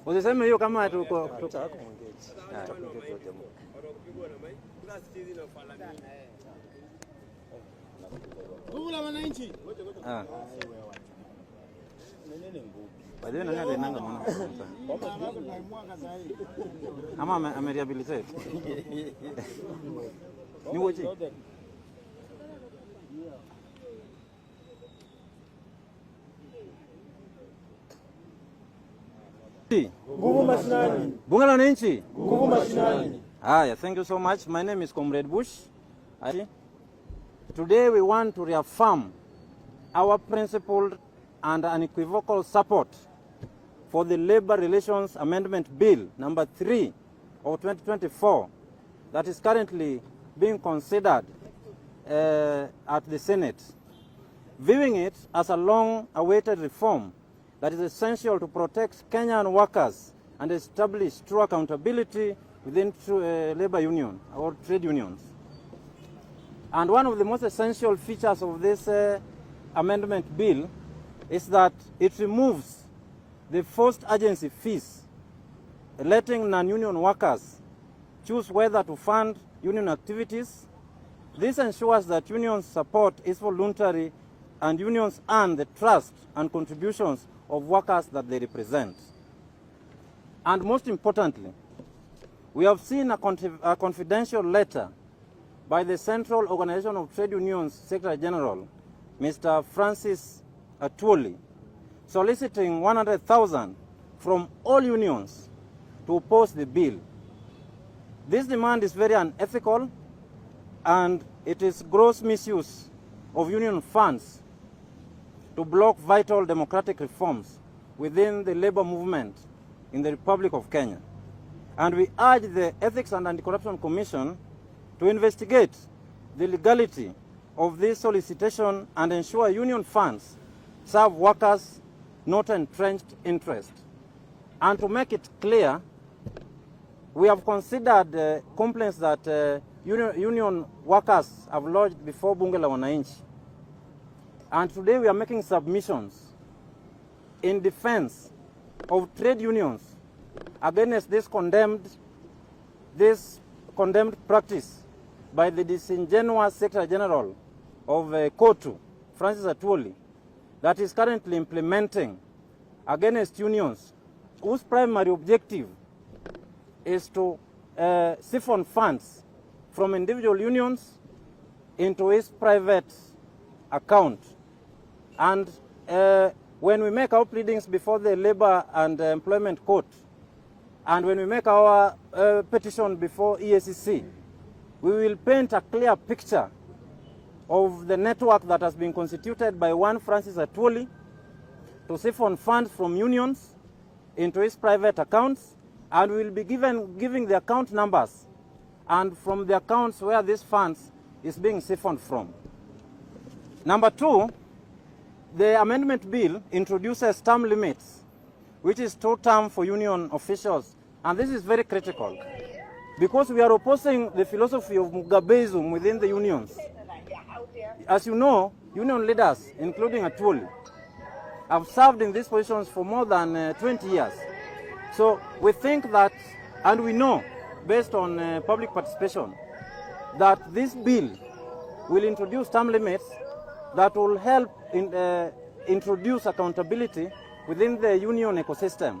Usiseme hiyo kama tuko Kula wananchi. Baadaye nani alenanga mwana? Ama amerehabilitate. Ni woje? Nguvu mashinani. Bunge la wananchi. Nguvu mashinani. Thank you so much. My name is Comrade Bush. Today we want to reaffirm our principled and unequivocal support for the Labor Relations Amendment Bill number 3 of 2024 that is currently being considered at the Senate, viewing it as a long-awaited reform that is essential to protect Kenyan workers and establish true accountability within labor union or trade unions. And one of the most essential features of this amendment bill is that it removes the forced agency fees, letting non-union workers choose whether to fund union activities. This ensures that union support is voluntary and unions earn the trust and contributions of workers that they represent. And most importantly, we have seen a confidential letter by the Central Organization of Trade Unions Secretary General, Mr. Francis ATWOLI, soliciting 100,000 from all unions to oppose the bill. This demand is very unethical and it is gross misuse of union funds to block vital democratic reforms within the labor movement in the Republic of Kenya. And we urge the Ethics and Anti-Corruption Commission to investigate the legality of this solicitation and ensure union funds serve workers, not entrenched interests. And to make it clear, we have considered complaints that union workers have lodged before Bunge la Wananchi. And today we are making submissions in defense of trade unions against this condemned practice by the disingenuous Secretary General of KOTU, Francis ATWOLI, that is currently implementing against unions whose primary objective is to siphon funds from individual unions into his private account. And when we make our pleadings before the Labor and Employment Court, and when we make our petition before EACC, we will paint a clear picture of the network that has been constituted by one Francis ATWOLI to siphon funds from unions into his private accounts, and we will be giving the account numbers and from the accounts where these funds is being siphoned from. Number two, the amendment bill introduces term limits, which is 2 terms for union officials. And this is very critical because we are opposing the philosophy of Mugabeism within the unions. As you know, union leaders, including ATWOLI, have served in these positions for more than 20 years. So we think that, and we know, based on public participation, that this bill will introduce term limits that will help introduce accountability within the union ecosystem,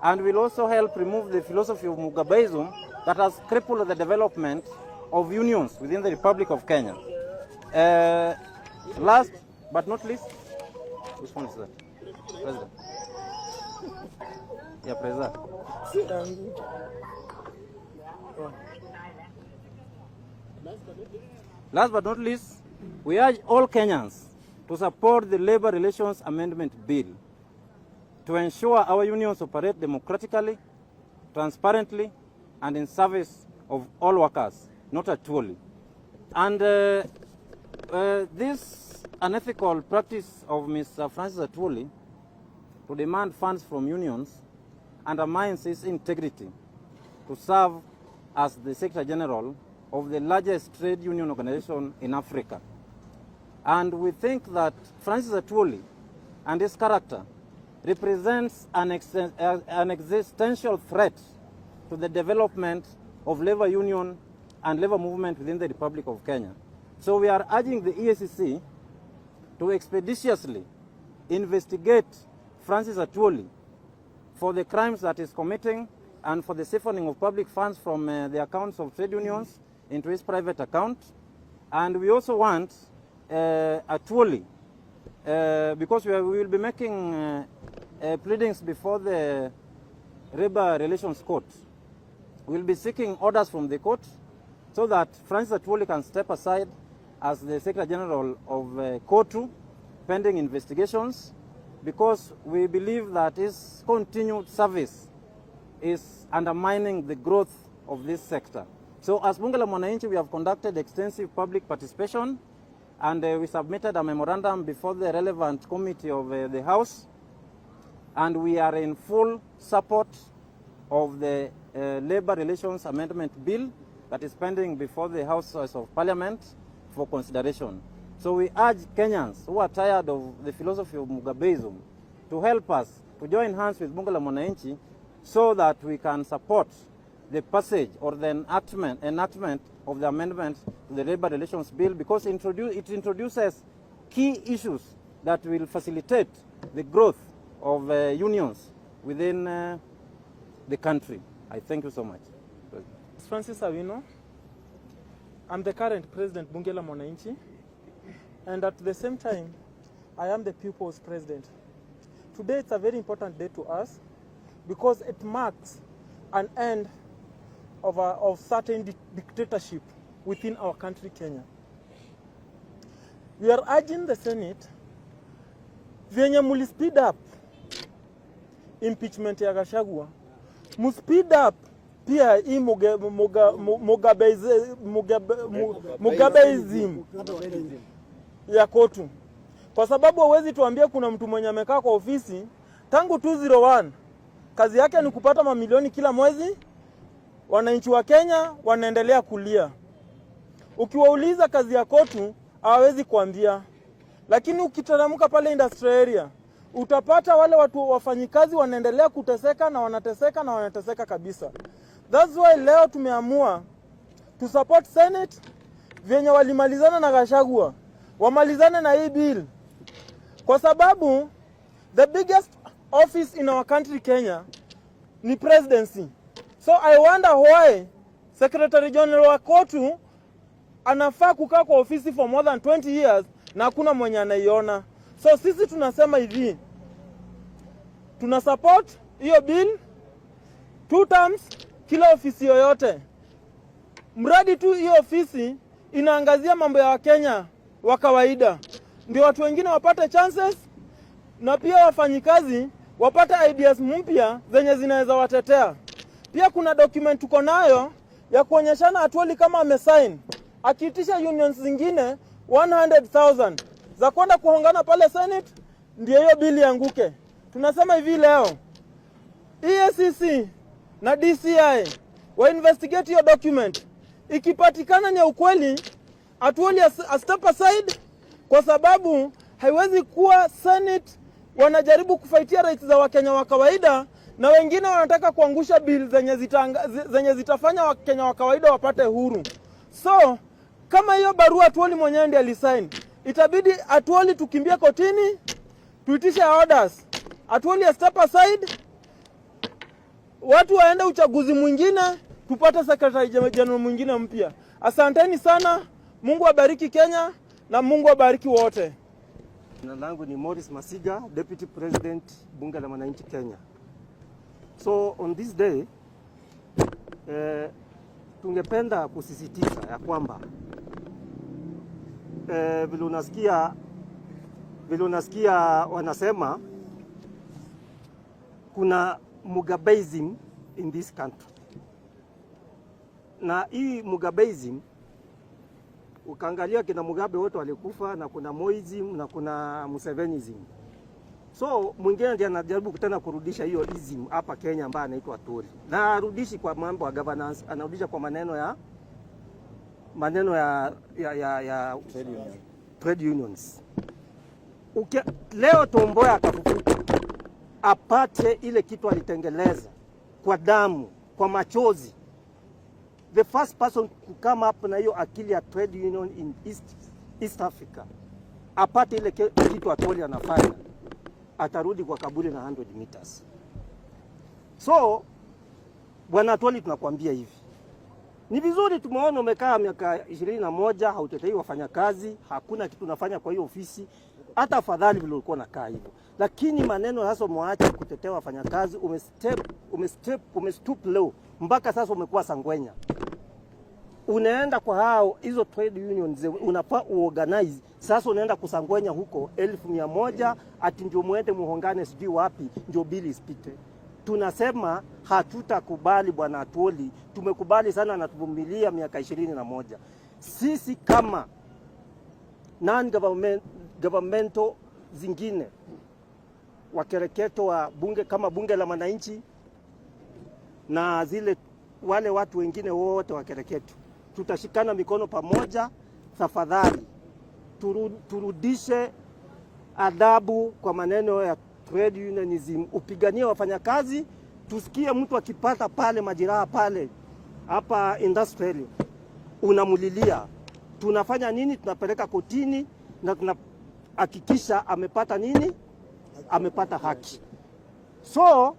and will also help remove the philosophy of Mugabeism that has crippled the development of unions within the Republic of Kenya. Last but not least, which one is that? President. Yeah, President. Last but not least, we urge all Kenyans to support the Labor Relations Amendment Bill to ensure our unions operate democratically, transparently, and in service of all workers, not ATWOLI. And this unethical practice of Mr. Francis ATWOLI to demand funds from unions undermines his integrity to serve as the Secretary General of the largest trade union organization in Africa. And we think that Francis ATWOLI and his character represents an existential threat to the development of labor union and labor movement within the Republic of Kenya. So we are urging the EACC to expeditiously investigate Francis ATWOLI for the crimes that is committing and for the siphoning of public funds from the accounts of trade unions into his private account. And we also want ATWOLI, because we will be making pleadings before the Labor Relations Court. We will be seeking orders from the court so that Francis ATWOLI can step aside as the Secretary General of KOTU pending investigations, because we believe that his continued service is undermining the growth of this sector. So as Bunge la Mwananchi, we have conducted extensive public participation, and we submitted a memorandum before the relevant committee of the House, and we are in full support of the Labor Relations Amendment Bill that is pending before the House of Parliament for consideration. So we urge Kenyans who are tired of the philosophy of Mugabeism to help us to join hands with Bunge la Mwananchi so that we can support the passage or the enactment of the amendment to the Labor Relations Bill, because it introduces key issues that will facilitate the growth of unions within the country. I thank you so much. Francis Awino. I'm the current president Bunge la Mwananchi, and at the same time, I am the people's president. Today it's a very important day to us because it marks an end of certain dictatorship within our country, Kenya. We are urging the Senate, venye muli speed up impeachment ya Gachagua, mu speed up pia hii Mugabeism ya KOTU. Kwa sababu hawezi tuambie kuna mtu mwenye amekaa kwa ofisi tangu 201 kazi yake ni kupata mamilioni kila mwezi, wananchi wa Kenya wanaendelea kulia. Ukiwauliza kazi ya KOTU hawezi kuambia. Lakini ukiteremka pale industrial area utapata wale watu wafanyikazi wanaendelea kuteseka na wanateseka kabisa. That's why leo tumeamua to support Senate venye walimalizana na Gachagua, wamalizane na hii bill. Kwa sababu the biggest office in our country Kenya ni presidency. So I wonder why Secretary General wa KOTU anafaa kukaa kwa ofisi for more than 20 years na hakuna mwenye anaiona. So sisi tunasema hivi, tuna support hiyo bill 2 terms kila ofisi yoyote. Mradi tu hiyo ofisi inaangazia mambo ya Wakenya wa kawaida, ndio watu wengine wapate chances na pia wafanyikazi wapate ideas mpya zenye zinaweza watetea. Pia kuna document tuko nayo ya kuonyeshana ATWOLI kama amesign akiitisha unions zingine 100,000 za kwenda kuhongana pale Senate ndio hiyo bili yanguke. Tunasema hivi leo EACC na DCI wa investigate hiyo document. Ikipatikana ni ukweli, ATWOLI a step aside, kwa sababu haiwezi kuwa Senate wanajaribu kufaitia rights za Wakenya wa kawaida na wengine wanataka kuangusha bill zenye zitafanya Wakenya wa kawaida wapate huru. So kama hiyo barua ATWOLI mwenyewe ndiye alisign, itabidi ATWOLI tukimbie kotini, tuitishe orders. ATWOLI a step aside, watu waende uchaguzi mwingine, tupate Secretary General mwingine mpya. Asanteni sana, Mungu abariki Kenya na Mungu abariki wote. Jina langu ni Morris Masiga, Deputy President Bunge la Mwananchi Kenya. So on this day, tungependa kusisitiza ya kwamba vile unasikia wanasema kuna Mugabeism in this country. Na hii Mugabeism, ukaangalia kina Mugabe wote walikufa, na kuna Moism na kuna Musevenism. So mwingine ndiye anajaribu kutana kurudisha hiyo ism hapa Kenya ambaye anaitwa ATWOLI. Na arudishi kwa mambo ya governance, anarudisha kwa maneno ya trade unions. Leo Tomboya akafufuka. apate ile kitu alitengeleza kwa damu, kwa machozi. The first person to come up na hiyo akili ya trade union in East Africa, apate ile kitu Atwoli anafanya, atarudi kwa kaburi na 100 meters. So bwana Atwoli, tunakwambia hivi, ni vizuri tumeona umekaa miaka 21 hautetei wafanyakazi, hakuna kitu unafanya kwa hiyo ofisi, hata afadhali vile ulikuwa unakaa hivyo. Lakini maneno sasa muache kutetea wafanyakazi, umestoop low mpaka sasa umekuwa sangwenya. Unaenda kwa hao hizo trade unions, unafaa uorganize. Sasa unaenda kusangwenya huko 1100 ati ndio muende muhongane sijui wapi ndio bili isipite. Tunasema hatutakubali bwana Atwoli. Tumekubali sana na tuvumilia miaka 21. Sisi kama non-governmental zingine wakereketo wa bunge kama bunge la wananchi na zile wale watu wengine wote wakereketo, tutashikana mikono pamoja. Tafadhali turudishe adabu kwa maneno ya trade unionism, upiganie wafanyakazi. Tusikie mtu akipata pale majiraha pale hapa industrial unamulilia, tunafanya nini? Tunapeleka kotini na tunahakikisha amepata nini? Amepata haki. So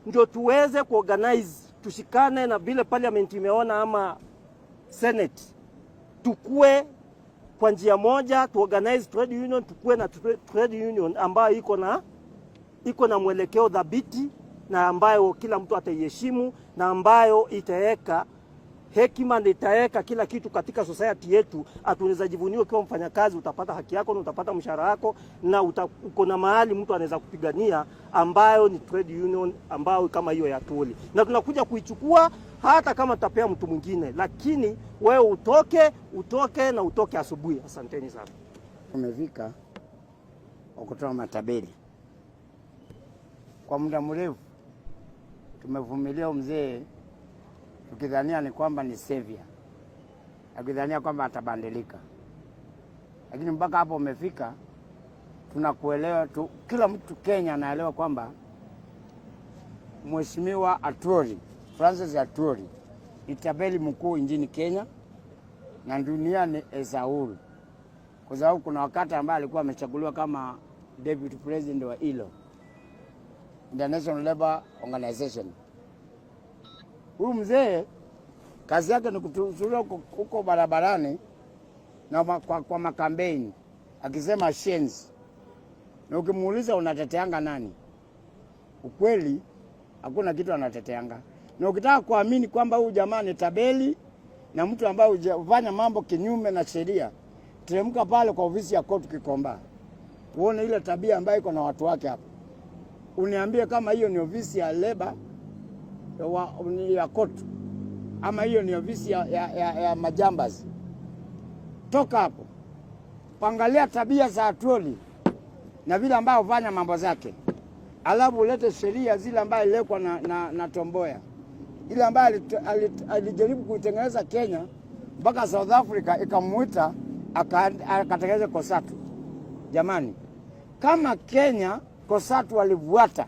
ndio tuweze kuorganize, tushikane na vile parliament imeona ama senate, tukue kwa njia moja, tuorganize trade union, tukue na trade union ambayo iko na mwelekeo dhabiti na ambayo kila mtu ataiheshimu na ambayo itaweka hekima na itaweka kila kitu katika society yetu. Atunaweza jivunia kwa mfanyakazi, utapata haki yako na utapata mshahara wako na uko na mahali mtu anaweza kupigania ambayo ni trade union ambayo kama hiyo ya Atwoli. Na tunakuja kuichukua hata kama tutapea mtu mwingine, lakini wewe utoke asubuhi. Asanteni sana. Umefika ukutoa matabeli kwa muda mrefu, tumevumilia mzee tukidhania ni kwamba ni savior, akidhania kwamba atabadilika, lakini mpaka hapo umefika. Tunakuelewa tu, kila mtu Kenya anaelewa kwamba Mheshimiwa Atwoli, Francis Atwoli ni tabeli mkuu nchini Kenya na duniani esauru, kwa sababu kuna wakati ambaye alikuwa amechaguliwa kama deputy president wa ILO, International Labour Organization. Huyu mzee kazi yake ni kutuzulia huko barabarani na kwa makampeni akisema shenzi, na ukimuuliza unateteanga nani, ukweli hakuna kitu anateteanga. Na ukitaka kuamini kwamba huyu jamaa ni tabeli na mtu ambaye hufanya mambo kinyume na sheria, teremka pale kwa ofisi ya court Kikomba uone ile tabia ambayo iko na watu wake hapo. Uniambie kama hiyo ni ofisi ya labor ya court ama hiyo ni ofisi ya majambazi. Toka hapo, pangalia tabia za Atwoli na vile ambayo hufanya mambo zake, alafu ulete sheria zile ambayo ilekwa na Tomboya, ile ambayo alijaribu kuitengeneza Kenya mpaka South Africa ikamuita akatengeneza Kosatu. Jamani, kama Kenya Kosatu walivuata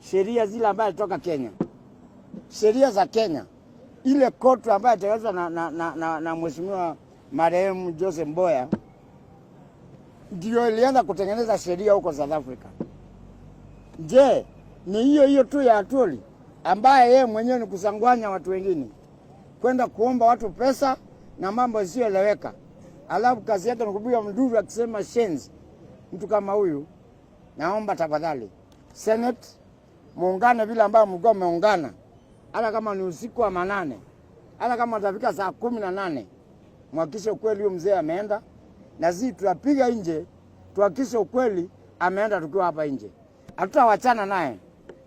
sheria zile ambayo toka Kenya, sheria za Kenya, ile kotu ambayo itaelezwa na Mheshimiwa marehemu Joseph Mboya ndio ilianza kutengeneza sheria huko South Africa. Je, ni hiyo tu ya Atwoli ambaye yeye mwenyewe ni kusangwanya watu wengine, kwenda kuomba watu pesa na mambo isiyoeleweka, alafu kazi yake ni kupiga mduru akisema shenzi? Mtu kama huyu, naomba tafadhali Senate muungane vile ambao mlikuwa mmeungana, hata kama ni usiku wa manane, hata kama utafika saa 18, muhakikishe ukweli huyo mzee ameenda, na sisi tunapiga nje tuhakikishe ukweli ameenda tukiwa hapa nje. Hatutawachana naye.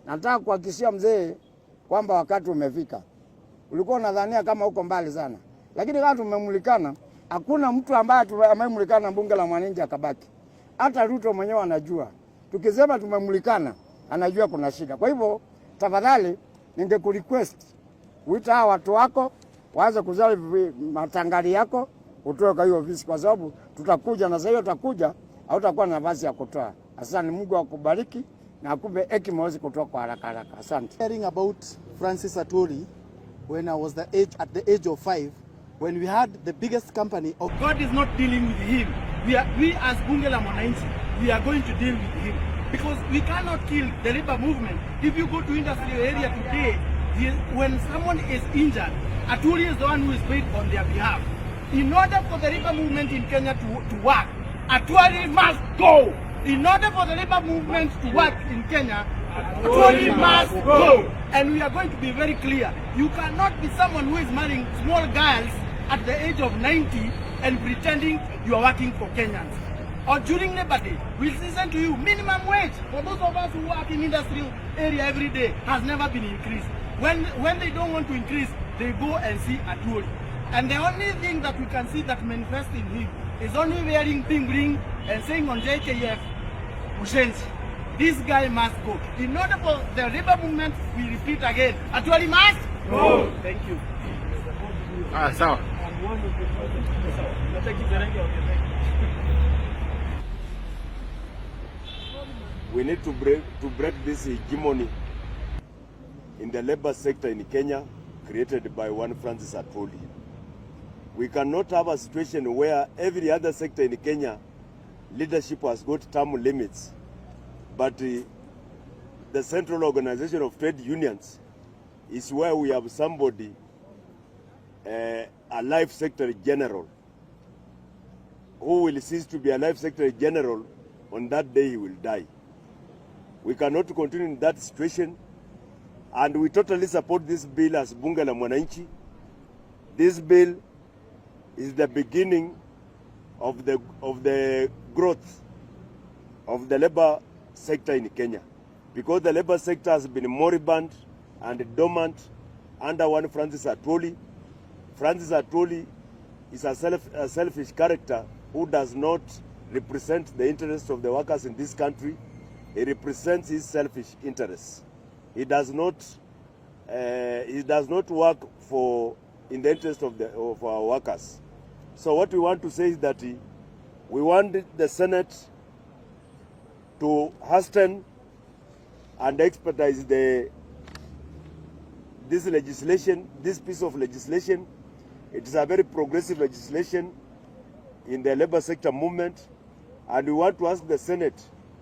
Nataka kuhakikishia mzee kwamba wakati umefika. Ulikuwa unadhania kama uko mbali sana, lakini kama tumemulikana, hakuna mtu ambaye amemulikana bunge la mwananchi akabaki. Hata Ruto mwenyewe anajua. Tukisema tumemulikana, anajua kuna shida. Kwa hivyo tafadhali ningekurequest uita hawa watu wako waanze kuzaa matangazo yako utoe kwa hiyo ofisi, kwa sababu tutakuja na sasa hiyo tutakuja hautakuwa na nafasi ya kutoa. Asante, Mungu akubariki na kumbe ekimozi kutoka kwa haraka. Asante. Hearing about Francis Atwoli when I was at the age of 5, when we had the biggest company of... God is not dealing with him. We as Bunge la Mwananchi, we are going to deal with him. Because we cannot kill the labor movement. If you go to industrial area today, when someone is injured, Atwoli is the one who is paid on their behalf. In order for the labor movement in Kenya to work, Atwoli must go. In order for the labor movement to work in Kenya, Atwoli must go. And we are going to be very clear. You cannot be someone who is marrying small girls at the age of 90 and pretending you are working for Kenyans. Or during Labor Day, we'll listen to you. Minimum wage for those of us who work in industrial area every day has never been increased. When they don't want to increase, they go and see Atwoli. And the only thing that we can see that manifests in him is only wearing pink ring and saying on JKF, Ushenzi. This guy must go. In order for the labor movement, we repeat again, Atwoli must go. Thank you. Sawa. We need to break this hegemony in the labor sector in Kenya created by one Francis Atwoli. We cannot have a situation where every other sector in Kenya leadership has got term limits, but the Central Organization of Trade Unions is where we have somebody, a life secretary general, who will cease to be a life secretary general. On that day he will die. We cannot continue in that situation, and we totally support this bill as Bunge la Mwananchi. This bill is the beginning of the growth of the labor sector in Kenya, because the labor sector has been moribund and dormant under one Francis Atwoli. Francis Atwoli is a selfish character who does not represent the interests of the workers in this country. He represents his selfish interests. He does not work in the interest of our workers. So what we want to say is that we want the Senate to hasten and expedite this piece of legislation. It is a very progressive legislation in the labor sector movement, and we want to ask the Senate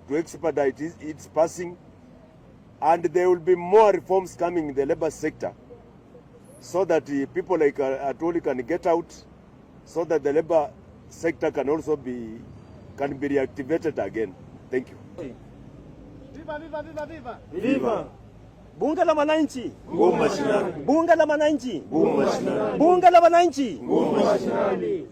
to expedite its passing, and there will be more reforms coming in the labor sector so that people like Atwoli can get out, so that the labor sector can also be reactivated again. Thank you. Viva, viva, viva, viva. Viva. Bunge la Mwananchi. Nguvu mashinani. Bunge la Mwananchi. Nguvu mashinani. Bunge la Mwananchi. Nguvu mashinani.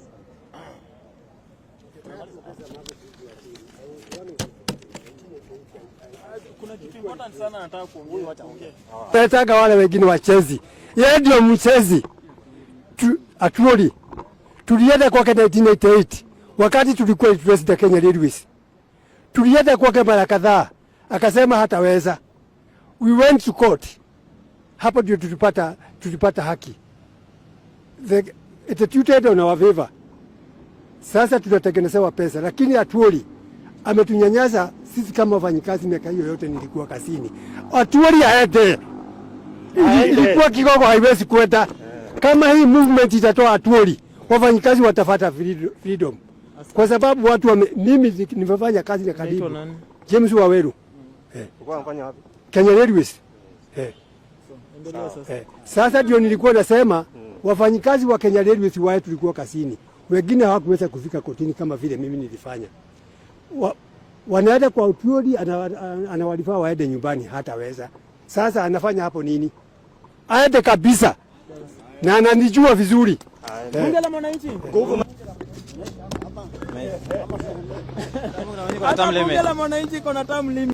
Kuna kitu important sana nataka kuongea, wacha ongea. Nataka wale wengine wachezi. Yeye ndio mchezi. Atwoli. Tulienda kwake 1988 wakati tulikuwa president Kenya Railways. Tulienda kwake mara kadhaa, akasema hataweza. We went to court. Hapo ndio tulipata haki. It tuted on our favor. Sasa tunatengenezewa pesa, lakini Atwoli ametunyanyasa sisi kama wafanyikazi. Miaka hiyo yote nilikuwa kazini. Atwoli aende. Ilikuwa kigogo, haiwezi kwenda. Kama hii movement itatoa Atwoli, wafanyikazi watafuta freedom. Kwa sababu watu mimi nimefanya kazi na karibu James Waweru. Ulikuwa unafanya wapi? Kenya Railways. Endelea sasa. Sasa ndio nilikuwa nasema wafanyikazi wa Kenya Railways wao tulikuwa kazini. Wengine hawakuweza kufika kotini kama vile mimi nilifanya. Wanaenda kwa Atwoli, anawalifaa waende nyumbani, hataweza. Sasa anafanya hapo nini? Aende kabisa. Na ananijua vizuri. Bunge la Mwananchi. Nguvu. Bunge la Mwananchi kuna term limit.